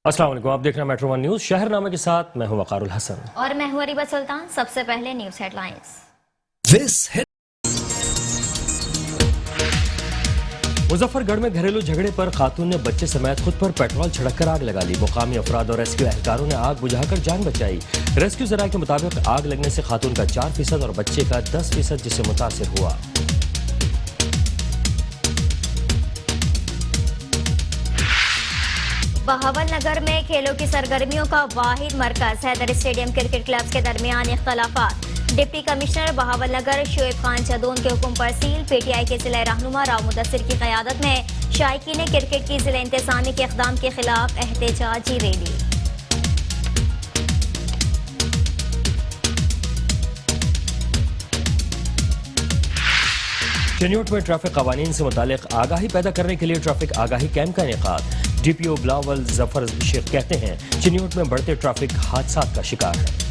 अस्सलाम वालेकुम, आप देख रहे हैं मेट्रो वन न्यूज। शहर नामे के साथ मैं हूं वकारुल हसन और मैं हूं अरीबा सुल्तान। सबसे पहले न्यूज हेडलाइंस। मुजफ्फरगढ़ में घरेलू झगड़े पर खातून ने बच्चे समेत खुद पर पेट्रोल छिड़ककर आग लगा ली। मुकामी अफराद और रेस्क्यू एहलकारों ने आग बुझाकर जान बचाई। रेस्क्यू जराये के मुताबिक आग लगने से खातून का 4% और बच्चे का 10% जिससे मुतासिर हुआ। बहावल नगर में खेलों की सरगर्मियों का वाहिद मरकज। हैदर स्टेडियम क्रिकेट क्लब के दरमियान इख्तलाफात। डिप्टी कमिश्नर बहावल नगर शोएब खान चदोन के हुक्म पर सील। पीटीआई के जिला रहनुमा राव मुदस्सिर की क़यादत में शायकीन क्रिकेट की जिला इंतजामी के इक़दाम के खिलाफ एहतजाजी रैली। चिन्योट में ट्रैफिक कवानीन से मुतालिक आगाही पैदा करने के लिए ट्रैफिक आगाही कैंप का इनेकाद। डीपीओ बिलावल जफर शेख कहते हैं चिन्योट में बढ़ते ट्रैफिक हादसात का शिकार है।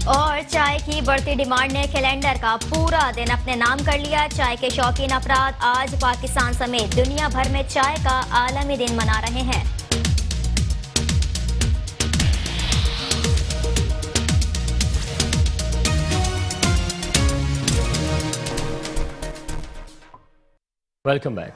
और चाय की बढ़ती डिमांड ने कैलेंडर का पूरा दिन अपने नाम कर लिया। चाय के शौकीन अफराद आज पाकिस्तान समेत दुनिया भर में चाय का आलमी दिन मना रहे हैं। Welcome back.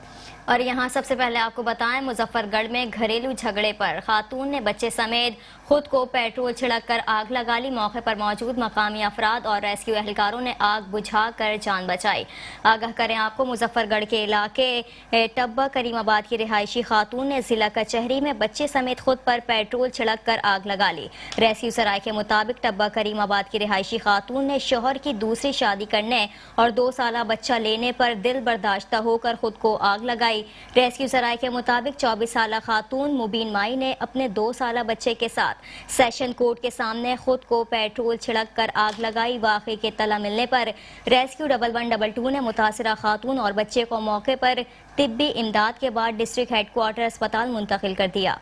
और यहाँ सबसे पहले आपको बताएं, मुजफ्फरगढ़ में घरेलू झगड़े पर खातून ने बच्चे समेत खुद को पेट्रोल छिड़ककर आग लगा ली। मौके पर मौजूद मकामी अफराद और रेस्क्यू एहलकारों ने आग बुझाकर जान बचाई। आगाह करें आपको, मुजफ्फरगढ़ के इलाके टब्बा करीमाबाद की रिहायशी खातून ने जिला कचहरी में बच्चे समेत खुद पर पेट्रोल छिड़ककर आग लगा ली। रेस्क्यू सराय के मुताबिक टब्बा करीमाबाद की रिहायशी खातून ने शोहर की दूसरी शादी करने और 2 साला बच्चा लेने पर दिल बर्दाश्त होकर खुद को आग लगाई। रेस्क्यू सराय के मुताबिक 24 साला खातून मुबीन माई ने अपने 2 साला बच्चे के साथ सेशन कोर्ट के सामने खुद को पेट्रोल छिड़क कर आग लगाई। वाक़े के तला मिलने पर रेस्क्यू 1122 ने मुतासिरा खातून और बच्चे को मौके पर तिब्बी इमदाद के बाद डिस्ट्रिक्ट हेडक्वार्टर अस्पताल मुंतकिल कर दिया।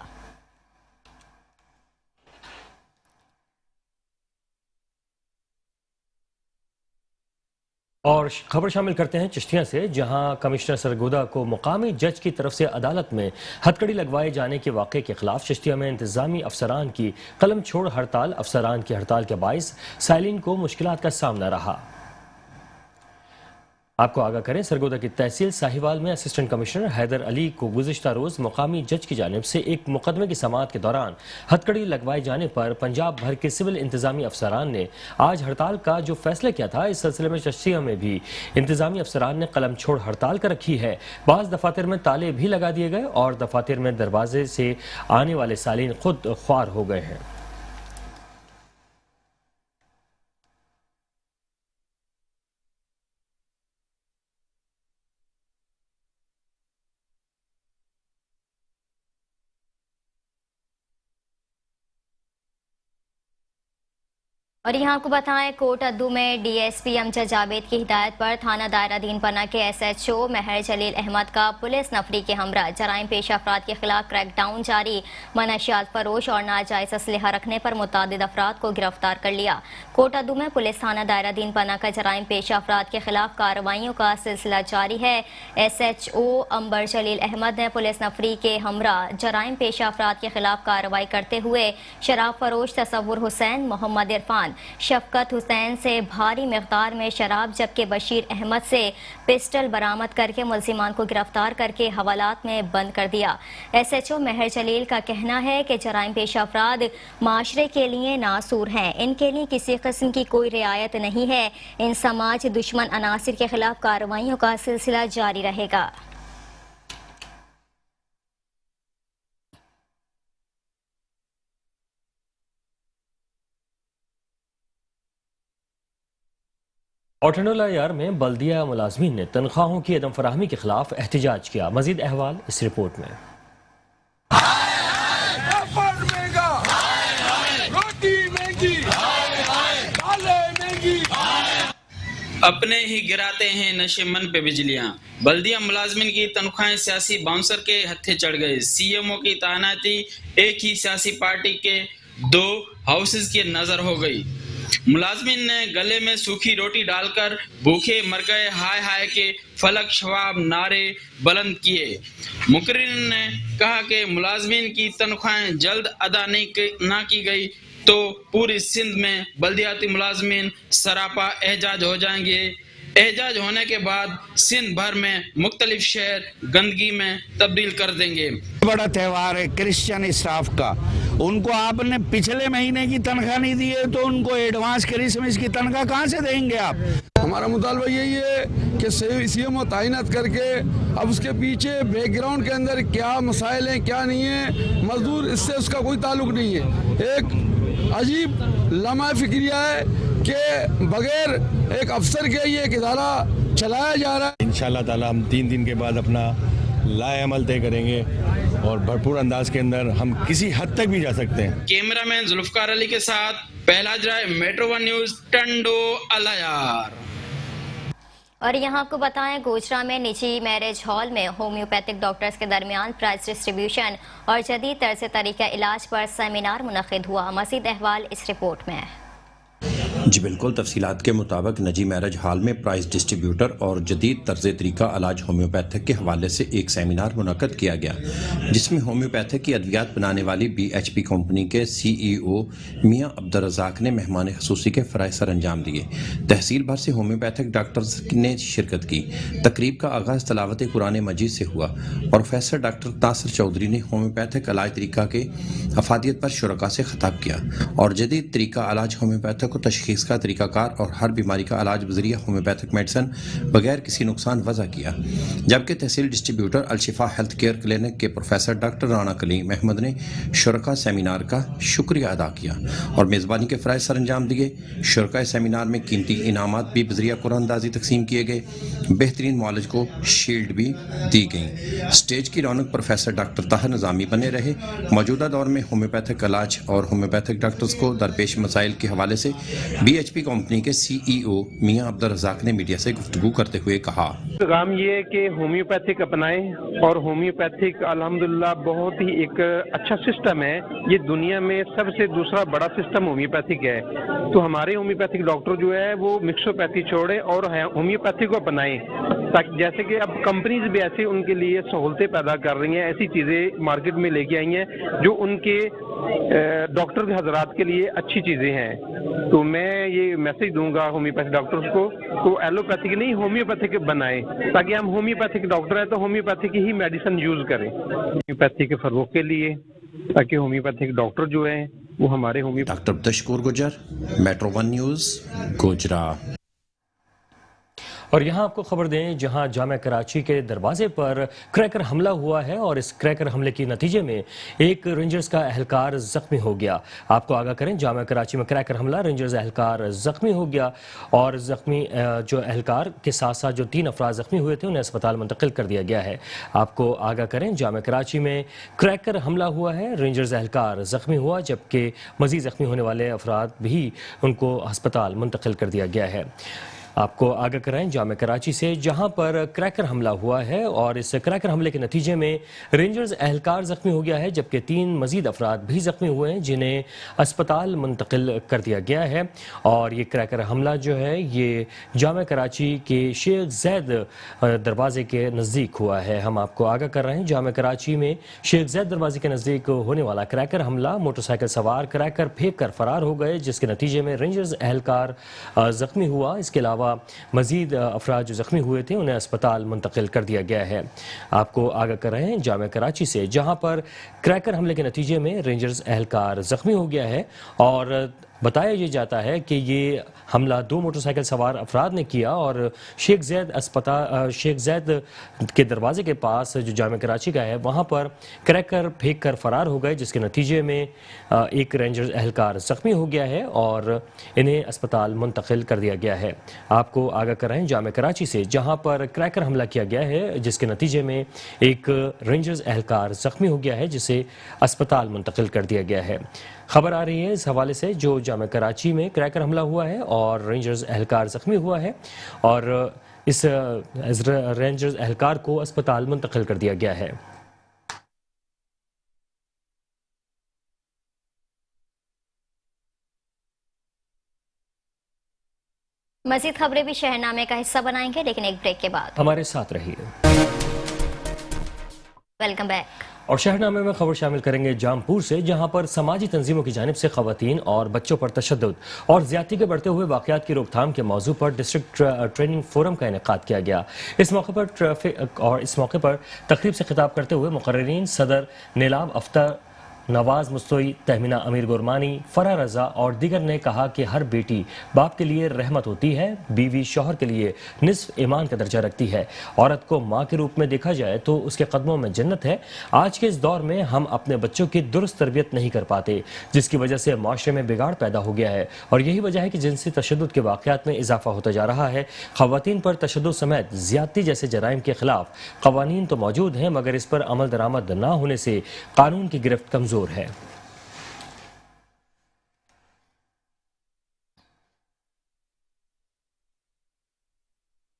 और खबर शामिल करते हैं चिश्तिया से, जहां कमिश्नर सरगोदा को मुकामी जज की तरफ से अदालत में हथकड़ी लगवाए जाने के वाक़े के खिलाफ चिश्तिया में इंतजामी अफसरान की कलम छोड़ हड़ताल। अफसरान की हड़ताल के बाइस साइलिन को मुश्किलात का सामना रहा। आपको आगाह करें, सरगोदा की तहसील साहिवाल में असिस्टेंट कमिश्नर हैदर अली को गुज़िश्ता रोज मुकामी जज की जानिब से एक मुकदमे की समाअत के दौरान हथकड़ी लगवाए जाने पर पंजाब भर के सिविल इंतजामी अफसरान ने आज हड़ताल का जो फैसला किया था, इस सिलसिले में चिश्तिया में भी इंतजामी अफसरान ने कलम छोड़ हड़ताल कर रखी है। बाज़ दफातर में ताले भी लगा दिए गए और दफातर में दरवाजे से आने वाले सालीन खुद ख्वार हो गए हैं। और यहाँ आपको बताएं, कोट अद्दू में डीएसपी अमजद जावेद की हिदायत पर थाना दायरा दीन पन्ना के एसएचओ महर जलील अहमद का पुलिस नफरी के हमरा जराइम पेश अफराद के खिलाफ क्रैकडाउन जारी। मनशियात फरोश और नाजायज असलहा रखने पर मुतअद्दिद अफराद को गिरफ्तार कर लिया। कोट अद्दू में पुलिस थाना दायरा दीन पन्ना का जराइम पेश अफराद के खिलाफ कार्रवाइयों का सिलसिला जारी है। एसएचओ अंबर जलील अहमद ने पुलिस नफरी के हमरा जराइम पेश अफराद के खिलाफ कार्रवाई करते हुए शराब फरोश तसव्वुर हुसैन, मोहम्मद इरफान, शफकत हुसैन से भारी मिकदार में शराब जबकि बशीर अहमद से पिस्टल बरामद करके मुल्जिमान को गिरफ्तार करके हवालात में बंद कर दिया। एसएचओ महर जलील का कहना है कि जराइम पेश अफराद माशरे के लिए नासूर हैं, इनके लिए किसी किस्म की कोई रियायत नहीं है। इन समाज दुश्मन अनासिर के खिलाफ कार्रवाइयों का सिलसिला जारी रहेगा। ऑटोनोला यार में बल्दिया मुलाजमीन ने तनख्वाहों की अदम फराहमी के खिलाफ एहतजाज किया। मजीद अहवाल इस रिपोर्ट में। اپنے ہی گراتے ہیں نشے من پہ بجلیاں، بلدیہ ملازمین کی تنخواہیں سیاسی باؤنسر کے ہتھے چڑھ گئے، سی ایم او کی تعیناتی ایک ہی سیاسی پارٹی کے 2 ہاؤسز کی نظر ہو گئی، ملازمین نے گلے میں سوکھی روٹی ڈال کر بھوکے مر گئے، ہائے ہائے کے فلک شواب نعرے بلند کیے، مقررین نے کہا کہ ملازمین کی تنخواہیں جلد ادا نہ کی گئی تو پوری سندھ میں بلدیاتی ملازمین سراپا احتجاج ہو جائیں گے، احتجاج ہونے کے بعد سندھ بھر میں مختلف شہر گندگی میں تبدیل کر دیں گے۔ بڑا تہوار ہے کرسچن اسٹاف کا، ان کو آپ نے پچھلے مہینے کی تنخواہ نہیں دی ہے تو ان کو ایڈوانس کرسمس کی تنخواہ کہاں سے دیں گے آپ؟ ہمارا مطالبہ یہی ہے کہ سی ایم او تعینات کر کے اب اس کے پیچھے بیک گراؤنڈ کے اندر کیا مسائل ہیں کیا نہیں ہیں، مزدور اس سے اس کا کوئی تعلق نہیں ہے، ایک عجیب لمحہ فکریہ ہے کہ بغیر ایک افسر کے یہ ایک ادارہ چلایا جا رہا ہے۔ انشاءاللہ تعالی ہم 3 دن کے بعد اپنا لائے عمل طے کریں گے اور بھرپور انداز کے اندر ہم کسی حد تک بھی جا سکتے ہیں۔ کیمرہ مین ذوالفقار علی کے ساتھ پہلاج رائے، میٹرو 1 نیوز، ٹنڈو الیار۔ اور یہاں آپ کو بتائیں گوجرا میں نجی میرج ہال میں ہومیوپیتھک ڈاکٹرز کے درمیان پرائز ڈسٹریبیوشن اور جدید طرز طریقہ علاج پر سیمینار منعقد ہوا، مزید احوال اس رپورٹ میں۔ جی بالکل، تفصیلات کے مطابق نجی میرج ہال میں پرائز ڈسٹریبیوٹر اور جدید طرز طریقہ علاج ہومیوپیتھک کے حوالے سے ایک سیمینار منعقد کیا گیا، جس میں ہومیوپیتھک کی ادویات بنانے والی BHP کمپنی کے CEO میاں عبدالرزاق نے مہمان خصوصی کے فرائض سر انجام دیے۔ تحصیل بھر سے ہومیوپیتھک ڈاکٹرز نے شرکت کی۔ تقریب کا آغاز تلاوت قرآن مجید سے ہوا اور پروفیسر ڈاکٹر تاثر چودھری نے ہومیوپیتھک علاج طریقہ کے افادیت پر شرکاء سے خطاب کیا اور جدید طریقہ علاج ہومیوپیتھک کو تشخیص کا طریقہ کار اور ہر بیماری کا علاج بذریعہ ہومیوپیتھک میڈیسن بغیر کسی نقصان وضع کیا، جبکہ تحصیل distributor Al Shifa health care clinic کے پروفیسر ڈاکٹر رانا کلیم احمد نے شرکاء سیمینار کا شکریہ ادا کیا اور میزبانی کے فرائض سر انجام دیے۔ شرکاء سیمینار میں قیمتی انعامات بھی بذریعہ قرآن اندازی تقسیم کیے گئے، بہترین معالج کو شیلڈ بھی دی گئیں۔ اسٹیج کی رونق پروفیسر ڈاکٹر طاہر نظامی بنے رہے۔ موجودہ دور میں ہومیوپیتھک علاج اور ہومیوپیتھک ڈاکٹرز کو درپیش مسائل کے حوالے سے BHP کمپنی کے CEO میاں عبدالرزاق نے میڈیا سے گفتگو کرتے ہوئے کہا، پیغام یہ ہے کہ ہومیوپیتھک اپنائیں، اور ہومیوپیتھک الحمدللہ بہت ہی ایک اچھا سسٹم ہے، یہ دنیا میں سب سے دوسرا بڑا سسٹم ہومیوپیتھک ہے، تو ہمارے ہومیوپیتھک ڈاکٹر جو ہے وہ مکسوپیتھی چھوڑیں اور ہومیوپیتھک کو اپنائیں، تاکہ جیسے کہ اب کمپنیز بھی ایسے ان کے لیے سہولتیں پیدا کر رہی ہیں، ایسی چیزیں مارکیٹ میں لے کے آئی ہیں جو ان کے ڈاکٹر حضرات کے لیے اچھی چیزیں ہیں۔ تو میں یہ میسج دوں گا ہومیوپیتھک ڈاکٹرز کو تو ایلوپیتھک نہیں ہومیوپیتھک بنائیں، تاکہ ہم ہومیوپیتھک ڈاکٹر ہیں تو ہومیوپیتھک ہی میڈیسن یوز کریں ہومیوپیتھی کے فروغ کے لیے، تاکہ ہومیوپیتھک ڈاکٹر جو ہیں وہ ہمارے ڈاکٹر تشکور گجر، میٹرو 1 نیوز، گوجرا۔ اور یہاں آپ کو خبر دیں، جہاں جامعہ کراچی کے دروازے پر کریکر حملہ ہوا ہے اور اس کریکر حملے کے نتیجے میں ایک رینجرز کا اہلکار زخمی ہو گیا۔ آپ کو آگاہ کریں، جامعہ کراچی میں کریکر حملہ، رینجرز اہلکار زخمی ہو گیا اور زخمی جو اہلکار کے ساتھ ساتھ جو 3 افراد زخمی ہوئے تھے انہیں اسپتال منتقل کر دیا گیا ہے۔ آپ کو آگاہ کریں، جامعہ کراچی میں کریکر حملہ ہوا ہے، رینجرز اہلکار زخمی ہوا، جبکہ مزید زخمی ہونے والے افراد بھی ان کو ہسپتال منتقل کر دیا گیا ہے۔ آپ کو آگاہ کرائیں جامعہ کراچی سے، جہاں پر کریکر حملہ ہوا ہے اور اس کریکر حملے کے نتیجے میں رینجرز اہلکار زخمی ہو گیا ہے، جبکہ 3 مزید افراد بھی زخمی ہوئے ہیں جنہیں اسپتال منتقل کر دیا گیا ہے۔ اور یہ کریکر حملہ جو ہے یہ جامعہ کراچی کے شیخ زید دروازے کے نزدیک ہوا ہے۔ ہم آپ کو آگاہ کر رہے ہیں، جامعہ کراچی میں شیخ زید دروازے کے نزدیک ہونے والا کریکر حملہ، موٹر سائیکل سوار کریکر پھینک کر فرار ہو گئے، جس کے نتیجے میں رینجرز اہلکار زخمی ہوا۔ اس کے علاوہ مزید افراد جو زخمی ہوئے تھے انہیں اسپتال منتقل کر دیا گیا ہے۔ آپ کو آگاہ کر رہے ہیں جامعہ کراچی سے، جہاں پر کریکر حملے کے نتیجے میں رینجرز اہلکار زخمی ہو گیا ہے اور بتایا یہ جاتا ہے کہ یہ حملہ 2 موٹر سائیکل سوار افراد نے کیا اور شیخ زید کے دروازے کے پاس جو جامعہ کراچی کا ہے وہاں پر کریکر پھینک کر فرار ہو گئے، جس کے نتیجے میں ایک رینجر اہلکار زخمی ہو گیا ہے اور انہیں اسپتال منتقل کر دیا گیا ہے۔ آپ کو آگاہ کر رہے ہیں جامعہ کراچی سے، جہاں پر کریکر حملہ کیا گیا ہے، جس کے نتیجے میں ایک رینجرز اہلکار زخمی ہو گیا ہے، جسے اسپتال منتقل کر دیا گیا ہے۔ खबर आ रही है इस हवाले से जो जामे कराची में क्रैकर हमला हुआ है और रेंजर्स एहलकार जख्मी हुआ है और इस रेंजर्स एहलकार को अस्पताल मुंतकिल कर दिया गया है। मज़ीद खबरें भी शहरनामे का हिस्सा बनाएंगे, लेकिन एक ब्रेक के बाद। हमारे साथ रहिए। Welcome back. और शहरनामे में खबर शामिल करेंगे जामपुर से, जहां पर समाजी तंजीमों की जानिब से खवातीन और बच्चों पर तशद्दुद और ज्यादती के बढ़ते हुए वाक़यात की रोकथाम के मौजू पर डिस्ट्रिक्ट ट्रेनिंग फोरम का इनेकाद किया गया। इस मौके पर तकरीब से खिताब करते हुए मुकर्रिरीन सदर नीलाब अफ्तर, नवाज मुस्तोई, तहमीना अमीर गुरमानी, फरा रजा और दीगर ने कहा कि हर बेटी बाप के लिए रहमत होती है, बीवी शौहर के लिए निस्फ ईमान का दर्जा रखती है। औरत को माँ के रूप में देखा जाए तो उसके कदमों में जन्नत है। आज के इस दौर में हम अपने बच्चों की दुरुस्त तरबियत नहीं कर पाते, जिसकी वजह से माशरे में बिगाड़ पैदा हो गया है और यही वजह है कि जिनसी तशद्दुद के वाक़यात में इजाफा होता जा रहा है। ख़वातीन पर तशद्दुद समेत ज़्यादती जैसे जराइम के खिलाफ क़वानीन तो मौजूद हैं, मगर इस पर अमल दरामद न होने से कानून की गिरफ्त कमज़ोर है।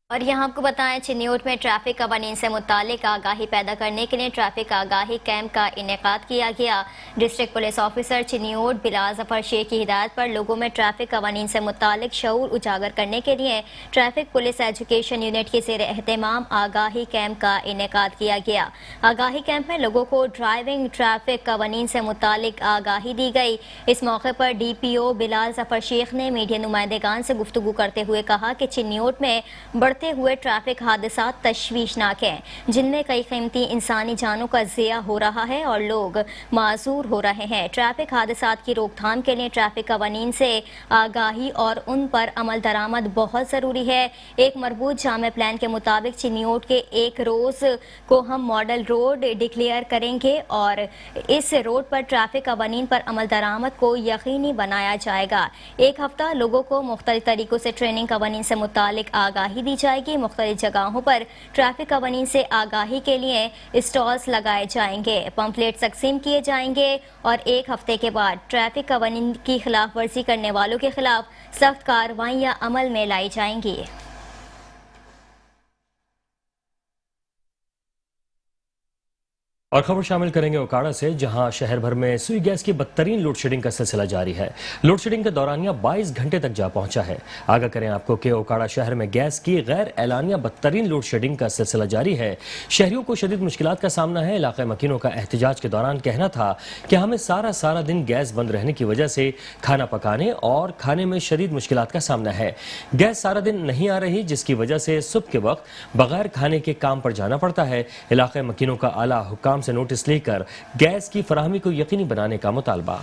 और यहाँ आपको बताएं, चिन्योट में ट्रैफिक कवानीन से मुतालिक आगाही पैदा करने के लिए ट्रैफिक आगाही कैंप का इनेकाद किया गया। District police officer Chiniot Bilal Zafar Sheikh की हिदायत पर लोगों में ट्रैफिक कवानीन से मुतालिक शऊर उजागर करने के लिए ट्रैफिक पुलिस एजुकेशन यूनिट के ज़ेर एहतमाम आगाही कैंप का इनेकाद किया गया। आगाही कैंप में लोगों को ड्राइविंग ट्रैफिक कवानीन से मुतालिक आगाही दी गई। इस मौके पर DPO बिलाल जफर शेख ने मीडिया नुमाइंदगान से गुफ्तगू करते हुए कहा कि चिन्योट में हुए ट्रैफिक हादसात तशवीशनाक हैं, जिनमें कई कीमती इंसानी जानों का ज़िया हो रहा है और लोग माजूर हो रहे हैं। ट्रैफिक हादसात की रोकथाम के लिए ट्रैफिक कवानीन से आगाही और उन पर अमल दरामद बहुत ज़रूरी है। एक मरबूत जामे प्लान के मुताबिक चिन्योट के एक रोज़ को हम मॉडल रोड डिक्लेयर करेंगे और इस रोड पर ट्रैफिक कवानीन पर अमल दरामद को यकीनी बनाया जाएगा। एक हफ्ता लोगों को मुख्तलिफ तरीकों से ट्रेनिंग कवानीन से मुतालिक आगाही दी जाएगी। मुख्तलिफ जगहों पर ट्रैफिक कवानीन से आगाही के लिए स्टॉल्स लगाए जाएंगे, पंफलेट तकसीम किए जाएंगे और एक हफ्ते के बाद ट्रैफिक कवानीन की खिलाफ वर्जी करने वालों के खिलाफ सख्त कार्रवाइयां अमल में लाई जाएंगी। और खबर शामिल करेंगे ओकाड़ा से, जहां शहर भर में सुई गैस की बदतरीन लोड शेडिंग का सिलसिला जारी है। लोड शेडिंग का दौरानिया 22 घंटे तक जा पहुंचा है। आगाह करें आपको कि ओकाड़ा शहर में गैस की गैर एलानिया बदतरीन लोड शेडिंग का सिलसिला जारी है। शहरियों को शदीद मुश्किलात का सामना है। इलाके मकीनों का एहतजाज के दौरान कहना था कि हमें सारा दिन गैस बंद रहने की वजह से खाना पकाने और खाने में शदीद मुश्किलात का सामना है। गैस सारा दिन नहीं आ रही, जिसकी वजह से सुबह के वक्त बगैर खाने के काम पर जाना पड़ता है। इलाके मकीनों का आला हुक्काम से नोटिस लेकर गैस की फराहमी को यकीनी बनाने का मुतालबा।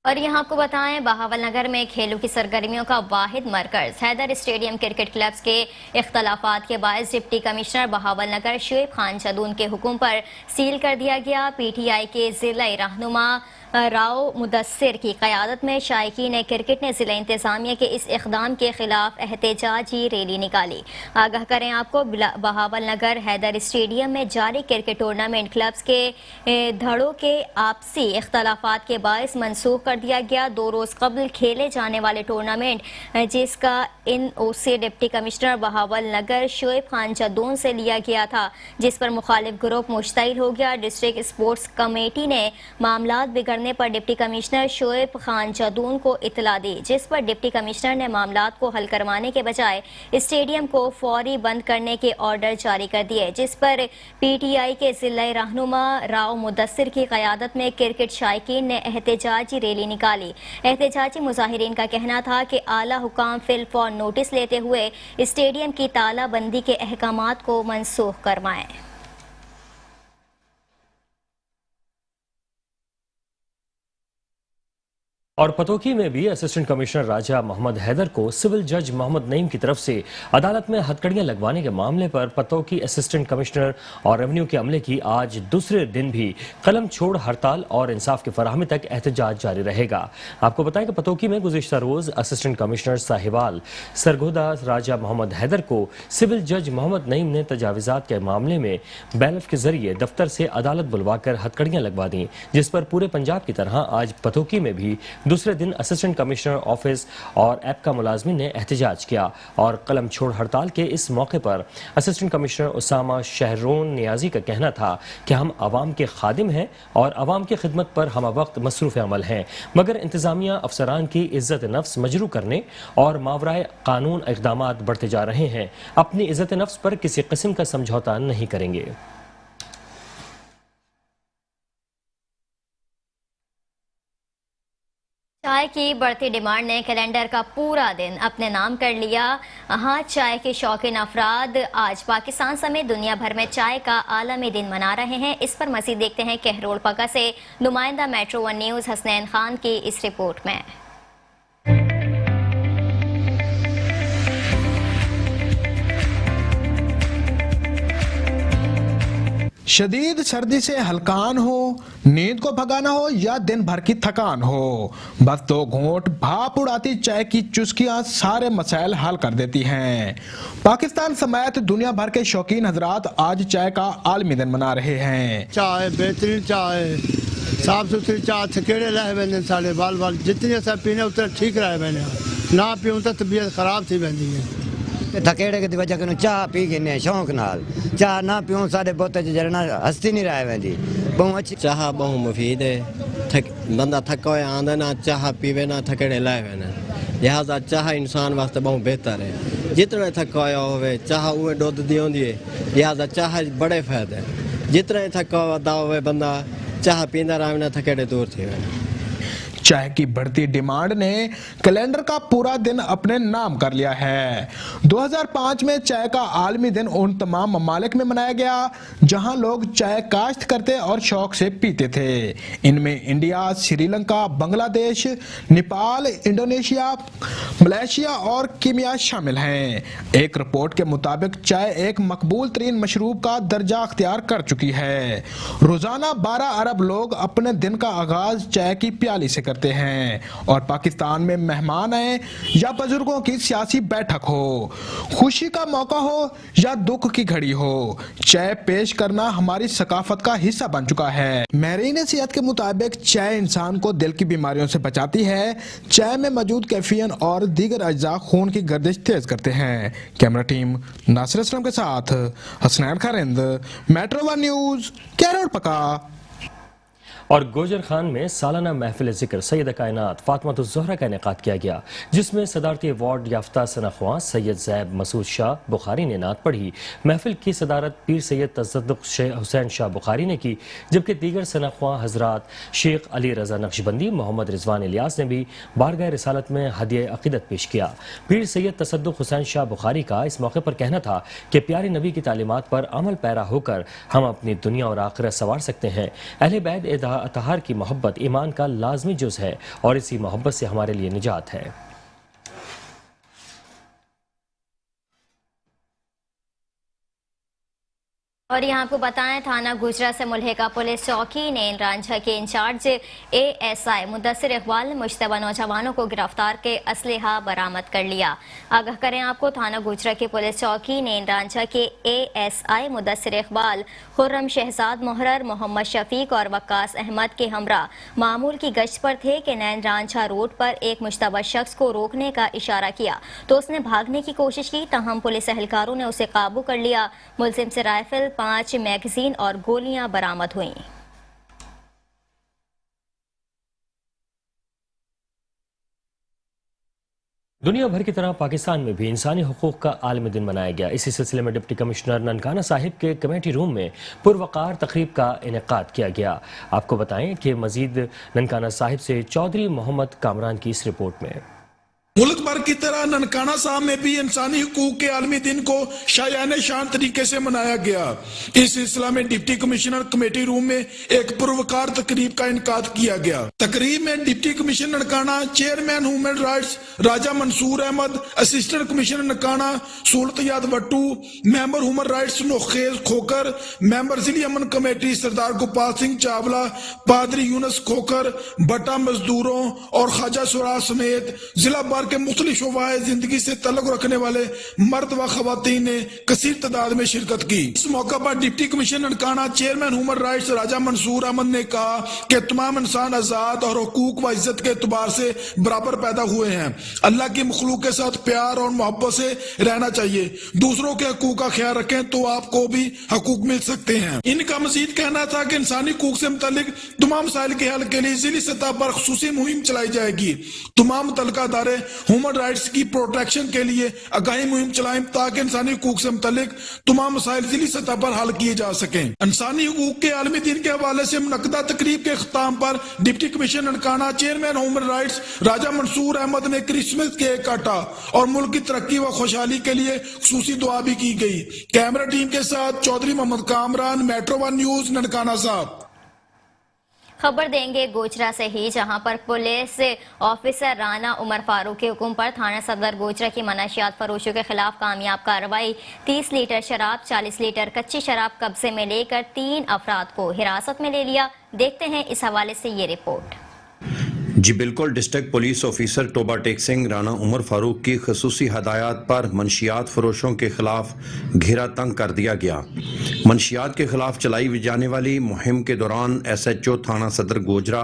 और यहाँ आपको बताएं, बहावल नगर में खेलों की सरगर्मियों का वाहिद मरकज हैदर स्टेडियम क्रिकेट क्लब्स के इख्तलाफात के बायस डिप्टी कमिश्नर बहावल नगर शुएब खान जदून के हुक्म पर सील कर दिया गया। PTI के जिला रहनुमा राव मुदस्सिर की क़यादत में शायकीन क्रिकेट ने ज़िला इंतज़ामिया के इस इक़दाम के खिलाफ एहतजाजी रैली निकाली। आगाह करें आपको, बहावल नगर हैदर स्टेडियम में जारी क्रिकेट टूर्नामेंट क्लब्स के धड़ों के आपसी इख्तलाफात के बायस मनसूख कर दिया गया। 2 रोज़ कबल खेले जाने वाले टूर्नामेंट, जिसका NOC डिप्टी कमिश्नर बहावल नगर शुएब खान जदून से लिया गया था, जिस पर मुखालिफ ग्रुप मुश्तइल हो गया। डिस्ट्रिक्ट स्पोर्ट्स कमेटी ने मामलात बिगड़ने पर डिप्टी कमिश्नर शुएब खान जदून को इतला दी, जिस पर डिप्टी कमिश्नर ने मामलात को हल करवाने के बजाय स्टेडियम को फौरी बंद करने के ऑर्डर जारी कर दिए, जिस पर PTI के जिला रहनुमा राव मुदस्सिर की क़यादत में क्रिकेट शायकीन ने एहतजाजी रैली निकाली। एहतजाजी मुजाहिरीन का कहना था कि आला हुकाम फिल फौर नोटिस लेते हुए स्टेडियम की तालाबंदी के अहकामात को मनसूख करवाएं। और पतोकी में भी असिस्टेंट कमिश्नर राजा मोहम्मद हैदर को सिविल जज मोहम्मद नईम की तरफ से अदालत में हथकड़ियां लगवाने के मामले पर पतोकी असिस्टेंट कमिश्नर और रेवेन्यू के अमले की आज दूसरे दिन भी कलम छोड़ हड़ताल और इंसाफ की फराहमी तक एहतजाज जारी रहेगा। आपको बताएं कि पतोकी में गुज़िश्ता रोज असिस्टेंट कमिश्नर साहिवाल सरगोदा राजा मोहम्मद हैदर को सिविल जज मोहम्मद नईम ने तजावीज़ात के मामले में बैलफ के जरिए दफ्तर से अदालत बुलवाकर हथकड़ियां लगवा दी, जिस पर पूरे पंजाब की तरह आज पतोकी में भी दूसरे दिन असिस्टेंट कमिश्नर ऑफिस और ऐप का मुलाजमिन ने एहतजाज किया और कलम छोड़ हड़ताल के इस मौके पर असिस्टेंट कमिश्नर उसामा शहरोन नियाजी का कहना था कि हम आवाम के खादिम हैं और आवाम की खिदमत पर हम वक्त मसरूफ़ अमल हैं, मगर इंतजामिया अफसरान की इज्जत नफ्स मजरू करने और मावराए कानून इक़दामात बढ़ते जा रहे हैं। अपनी इज्जत नफ्स पर किसी किस्म का समझौता नहीं करेंगे। चाय की बढ़ती डिमांड ने कैलेंडर का पूरा दिन अपने नाम कर लिया। हाँ, चाय के शौकीन अफराद आज पाकिस्तान समेत दुनिया भर में चाय का आलमी दिन मना रहे हैं। इस पर मज़ीद देखते हैं कहरोल पका से नुमाइंदा metro one news Hasnain Khan की इस रिपोर्ट में। शदीद सर्दी से हलकान हो, नींद को भगाना हो या दिन भर की थकान हो, बस 2 घूंट भाप उड़ाती चाय की चुस्कियां सारे मसाइल हल कर देती हैं। पाकिस्तान समेत दुनिया भर के शौकीन हजरात आज चाय का आलमी दिन मना रहे हैं। चाय बेहतरीन चाय, साफ सुथरी चाय, थकेड़े रहे वेंदे सारे बाल बाल जितनी असां पीने उतने ठीक रहे वेंदे, ना पीऊं तो तबीयत खराब थी वेंदी है। थकेड़े की वजह कनो चाह पी के शौक नाल, चाह ना पियूं साढ़े बोते जरना हस्ती नहीं रहे वेंदी। बहु अच्छी चाह बहु मुफीद है, बंदा थका होया आंदा ना चाह पीवे ना थकेड़े लाए वेना, लिहाजा चाह इंसान वास्ते बहु बेहतर है। जितने थका होया होवे चाह उहे दुध दी होंदी है, लिहाजा चाह बड़े फायदे। जितने थका होता होवे बंदा चाह पींदा रहे ना थकेड़े दूर थी वेना। चाय की बढ़ती डिमांड ने कैलेंडर का पूरा दिन अपने नाम कर लिया है। 2005 में चाय का आलमी दिन उन तमाम ममालिक में मनाया गया जहां लोग चाय काश्त करते और शौक से पीते थे। इनमें India, Sri Lanka, Bangladesh, Nepal, Indonesia, Malaysia और कीनिया शामिल हैं। एक रिपोर्ट के मुताबिक चाय एक मकबूल तरीन मशरूब का दर्जा अख्तियार कर चुकी है। रोजाना 12 अरब लोग अपने दिन का आगाज चाय की प्याली से करते हैं और पाकिस्तान में मेहमान आए या बुजुर्गों की सियासी बैठक हो, खुशी का मौका हो या दुख की घड़ी हो, चाय पेश करना हमारी सकाफत का हिस्सा बन चुका है। महरीन सेहत के मुताबिक चाय इंसान को दिल की बीमारियों से बचाती है। चाय में मौजूद कैफीन और दीगर अज्जा खून की गर्दिश तेज करते हैं। कैमरा टीम नासिर असलम के साथ हसनैन खारिंद, मेट्रो वन न्यूज, कहरोल पका। और गोजर खान में सालाना महफिल ज़िक्र सैयद कायनात फातिमा-उज़-ज़हरा का इनेकाद किया गया, जिसमें सदारती अवार्ड याफ्ता सनाख्वां सैयद ज़ैब मसूद शाह बुखारी ने नात पढ़ी। महफिल की सदारत पीर सैयद तसद्दुक़ हुसैन शाह बुखारी ने की, जबकि दीगर सनाख्वां हजरात शेख अली रज़ा नक्शबंदी, मोहम्मद रिजवान इलियास ने भी बारगाह रिसालत में हदिया अक़ीदत पेश किया। पीर सैयद तसद्दुक़ हुसैन शाह बुखारी का इस मौके पर कहना था कि प्यारे नबी की तालीमात पर अमल पैरा होकर हम अपनी दुनिया और आखिरत संवार सकते हैं। अहले बैत अतहार की मोहब्बत ईमान का लाजमी जुज है और इसी मोहब्बत से हमारे लिए निजात है। और यहाँ आपको बताएं, थाना गुजरा से मुल्हिका पुलिस चौकी ने रांझा के इंचार्ज ASI मुदस्सिर इकबाल ने मुश्तबा नौजवानों को गिरफ्तार के असलहा बरामद कर लिया। आगाह करें आपको, थाना गुजरा की पुलिस चौकी ने रांझा के ASI मुदस्सिर इकबाल, खुर्रम शहजाद मुहर्रर, मोहम्मद शफीक और वक्कास अहमद के हमरा मामूल की गश्त पर थे कि नैन रांझा रोड पर एक मुश्तबा शख्स को रोकने का इशारा किया तो उसने भागने की कोशिश की, तहम पुलिस एहलकारों ने उसे काबू कर लिया। मुलजिम से राइफल, 5 मैगजीन और गोलियां बरामद हुई। दुनिया भर की तरह पाकिस्तान में भी इंसानी हुकूक का आलमी दिन मनाया गया। इसी सिलसिले में डिप्टी कमिश्नर ननकाना साहिब के कमेटी रूम में पुरवकार तकरीब का इनेकाद किया गया। आपको बताएं कि मजीद ननकाना साहिब से चौधरी मोहम्मद कामरान की इस रिपोर्ट में। मुल्क भर की तरह ननकाना साहब में भी इंसानी हुकूक के आलमी दिन को शायाने शान तरीके से मनाया गया। इस सिलसिला में डिप्टी कमिश्नर कमेटी रूम में एक पुरवकार तकरीब का इनकाद किया गया। तकरीब में deputy commissioner Nankana, chairman human rights Raja Mansoor Ahmed, assistant commissioner Nankana Surat Wattoo, member human rights Nokhez Khokhar, member जिली अमन कमेटी सरदार गोपाल सिंह चावला, पादरी यूनुस खोकर, भट्टा मजदूरों और ख्वाजा सुराज समेत जिला भर के मुख्तलिफ शोबाए जिंदगी से तल्लुक रखने वाले मर्द व खवातीन ने कसीर तादाद में शिरकत की। इस मौका पर deputy commissioner Nankana, chairman human rights Raja Mansoor Ahmed ने कहा कि तमाम इंसान आजाद और हुकूक व इज्जत के एतबार से बराबर पैदा हुए हैं। अल्लाह की मखलूक के साथ प्यार और मोहब्बत से रहना चाहिए। दूसरों के हकूक का ख्याल रखें तो आपको भी हकूक मिल सकते हैं। इनका मजीद कहना था कि इंसानी हकूक से मुतालिक तमाम मसाइल के हल के लिए जिली सतह पर खुसूसी मुहिम चलाई जाएगी। तमाम मुतल्लिका अदारे ह्यूमन राइट्स की प्रोटेक्शन के लिए आगाही मुहिम चलाएं ताकि इंसानी हुकूक से मुतालिक तमाम मसाइल जिली सतह पर हल किए जा सकें। इंसानी हुकूक के आलमी दिन के हवाले से मुनक्कदा तकरीब के अख्ताम पर deputy commissioner Nankana, chairman human rights Raja Mansoor Ahmed ने क्रिसमस केक काटा और मुल्क की तरक्की व खुशहाली के लिए खुसूसी दुआ भी की गई। कैमरा टीम के साथ चौधरी मोहम्मद कामरान, मेट्रो 1 न्यूज, ननकाना साहब। खबर देंगे गोचरा से ही, जहां पर पुलिस ऑफिसर राना उमर फारूक के हुक्म पर थाना सदर गोचरा की मनाशियात फरोशों के खिलाफ कामयाब कार्रवाई। 30 लीटर शराब, 40 लीटर कच्ची शराब कब्जे में लेकर 3 अफराद को हिरासत में ले लिया। देखते हैं इस हवाले से ये रिपोर्ट। जी बिल्कुल, district police officer Toba Tek Singh Rana Umar Farooq की खसूसी हदायत पर मनशियात फरोशों के खिलाफ घेरा तंग कर दिया गया। मनशियात के खिलाफ चलाई जाने वाली मुहिम के दौरान SHO थाना सदर गोजरा,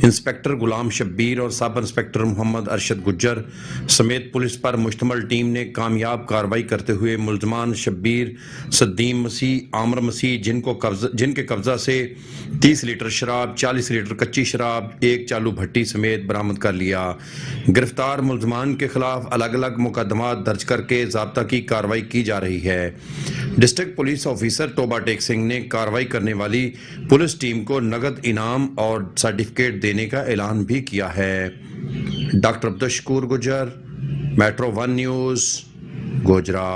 इंस्पेक्टर गुलाम शब्बीर और सब इंस्पेक्टर मोहम्मद अरशद गुज्जर समेत पुलिस पर मुश्तमल टीम ने कामयाब कार्रवाई करते हुए मुलजमान शब्बीर, सद्दीम मसीह, आमर मसीह जिनके कब्जा से 30 लीटर शराब, 40 लीटर कच्ची शराब, एक चालू भट्टी समेत बरामद कर लिया। गिरफ्तार मुलजमान के खिलाफ अलग अलग मुकदमात दर्ज करके ज़ाब्ता की कार्रवाई की जा रही है। District police officer Toba Tek Singh ने कार्रवाई करने वाली पुलिस टीम को नगद इनाम और सर्टिफिकेट देने का ऐलान भी किया है। डॉक्टर अब्दुल शकूर गुजर, मेट्रो 1 न्यूज़, गोजरा।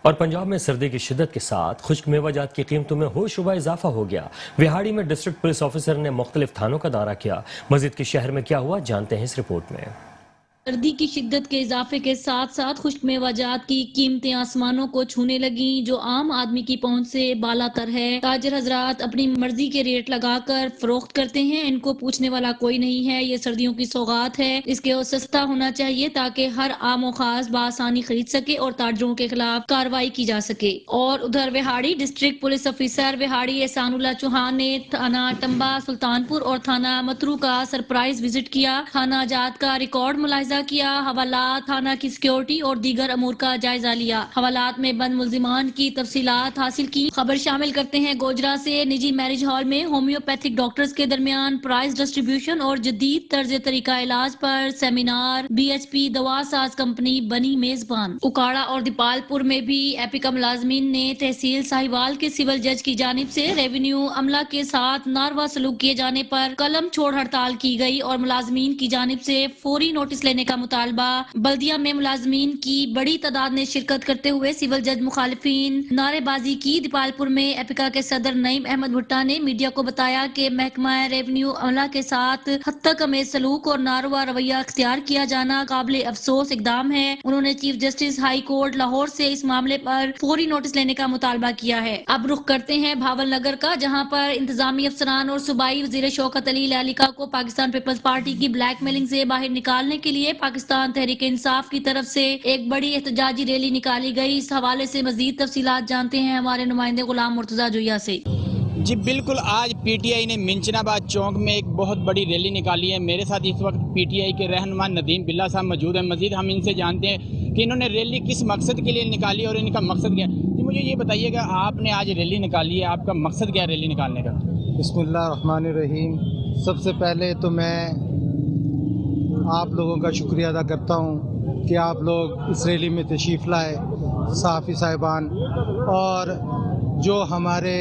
और पंजाब में सर्दी की शिद्दत के साथ खुश्क मेवाजात की कीमतों में होशरुबा इजाफा हो गया। विहाड़ी में डिस्ट्रिक्ट पुलिस ऑफिसर ने मुख्तलिफ थानों का दौरा किया। मजीद के शहर में क्या हुआ जानते हैं इस रिपोर्ट में। सर्दी की शिद्दत के इजाफे के साथ साथ खुश्क मेवाजात की कीमतें आसमानों को छूने लगी, जो आम आदमी की पहुंच से बालातर है। ताजर हजरात अपनी मर्जी के रेट लगाकर फरोख्त करते हैं, इनको पूछने वाला कोई नहीं है। ये सर्दियों की सौगात है, इसके और सस्ता होना चाहिए ताकि हर आम और खास बासानी खरीद सके और ताजरों के खिलाफ कार्रवाई की जा सके। और उधर Vehari district police officer Vehari Ehsanullah Chauhan ने थाना टंबा, सुल्तानपुर और थाना मतरू का सरप्राइज विजिट किया। थाना जात का रिकॉर्ड मुलाहिजा किया, हवालात, थाना की सिक्योरिटी और दीगर अमूर का जायजा लिया। हवालात में बंद मुल्जिमान की तफसीलात हासिल की। खबर शामिल करते हैं गोजरा से। निजी मैरिज हॉल में होम्योपैथिक डॉक्टर्स के दरमियान प्राइस डिस्ट्रीब्यूशन और जदीद तर्ज तरीका इलाज पर सेमिनार। BHP दवा साज कंपनी बनी मेजबान। उकाड़ा और दीपालपुर में भी एपिका मुलाजमीन ने तहसील साहिवाल के सिविल जज की जानिब से रेवेन्यू अमला के साथ नारवा सलूक किए जाने पर कलम छोड़ हड़ताल की गई और मुलाजमीन की जानिब से फौरी नोटिस लेने का मुतालबा। बल्दिया में मुलाजमीन की बड़ी तादाद ने शिरकत करते हुए सिविल जज मुखालिफिन नारेबाजी की। दीपालपुर में एपिका के सदर नईम अहमद भुट्टा ने मीडिया को बताया कि महकमा रेवेन्यू अमला के साथ हद तक हमें सलूक और नारवा रवैया अख्तियार किया जाना काबिल अफसोस इकदाम है। उन्होंने chief justice high court Lahore से इस मामले पर फौरी नोटिस लेने का मुतालबा किया है। अब रुख करते हैं भावल नगर का, जहाँ पर इंतजामी अफसरान और सूबाई वजीर शौकत अली लैलिका को पाकिस्तान पीपल्स पार्टी की ब्लैकमेलिंग से बाहर निकालने के लिए पाकिस्तान तहरीक इंसाफ की तरफ से एक बड़ी एहतजाजी रैली निकाली गई। इस हवाले से मजीद तफसीलात जानते हैं हमारे नुमाइंदे गुलाम मुर्तजा जोया से। जी बिल्कुल, आज PTI ने मिंचनाबाद चौक में एक बहुत बड़ी रैली निकाली है। मेरे साथ इस वक्त PTI के रहनुमा नदीम बिल्ला साहब मौजूद हैं। मजीद हम इनसे जानते हैं कि इन्होंने रैली किस मकसद के लिए निकाली और इनका मकसद क्या है। जी मुझे ये बताइएगा, आपने आज रैली निकाली है, आपका मकसद क्या है रैली निकालने का? बिस्मिल्लाहिर्रहमानिर्रहीम। सबसे पहले तो मैं आप लोगों का शुक्रिया अदा करता हूँ कि आप लोग इस रैली में तशरीफ़ लाए, सहाफ़ी साहिबान, और जो हमारे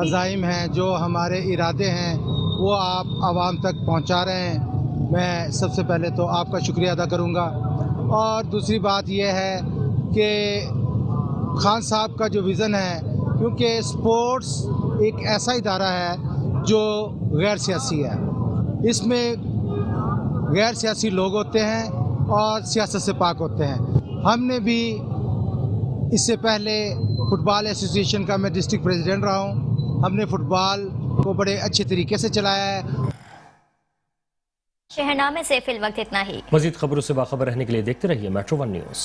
अज़ाइम हैं, जो हमारे इरादे हैं, वो आप आवाम तक पहुँचा रहे हैं। میں سب سے پہلے تو آپ کا شکریہ ادا کروں گا، اور دوسری بات یہ ہے کہ خان صاحب کا جو ویژن ہے، کیونکہ سپورٹس ایک ایسا ادارہ ہے جو غیر سیاسی ہے، اس میں غیر سیاسی لوگ ہوتے ہیں اور سیاست سے پاک ہوتے ہیں۔ ہم نے بھی اس سے پہلے فٹ بال ایسوسی ایشن کا میں ڈسٹرکٹ پریزیڈنٹ رہا ہوں، ہم نے فٹ بال کو بڑے اچھے طریقے سے چلایا ہے۔ شہرنامے سے فی الوقت اتنا ہی۔ مزید خبروں سے باخبر رہنے کے لیے دیکھتے رہیے میٹرو 1 نیوز۔